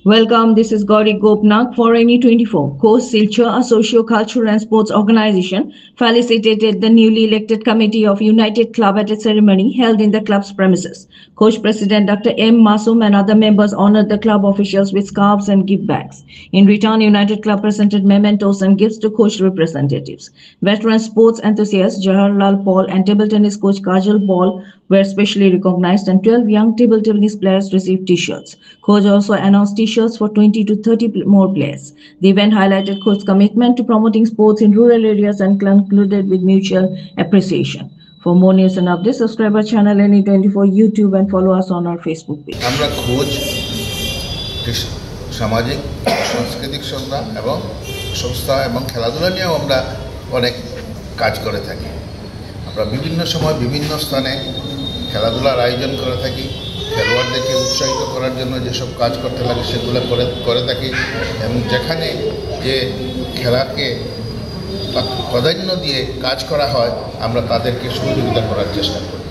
Welcome, this is Gauri Gopnath for NE24. Coach Silchar, a socio-cultural and sports organization, felicitated the newly elected committee of United Club at a ceremony held in the club's premises. Coach President Dr. M. Masum and other members honored the club officials with scarves and gift bags. In return, United Club presented mementos and gifts to coach representatives. Veteran sports enthusiasts Jawaharlal Paul and table tennis coach Kajal Paul were specially recognized, and 12 young table tennis players received t-shirts. Coach also announced t-shirts for 20 to 30 more players. The event highlighted Coach's commitment to promoting sports in rural areas and concluded with mutual appreciation. For more news and updates, subscribe our channel NE24 YouTube and follow us on our Facebook page. আমরা খোঁজ সামাজিক সাংস্কৃতিক সংস্থা এবং খেলাধুলা নিয়েও আমরা অনেক কাজ করে থাকি। আমরা বিভিন্ন সময় বিভিন্ন স্থানে খেলাধুলার আয়োজন করে থাকি। খেলোয়াড়দেরকে উৎসাহিত করার জন্য যেসব কাজ করতে লাগে সেগুলো করে থাকি এবং যেখানে যে খেলাকে প্রাধান্য দিয়ে কাজ করা হয় আমরা তাদেরকে সহযোগিতা করার চেষ্টা করি।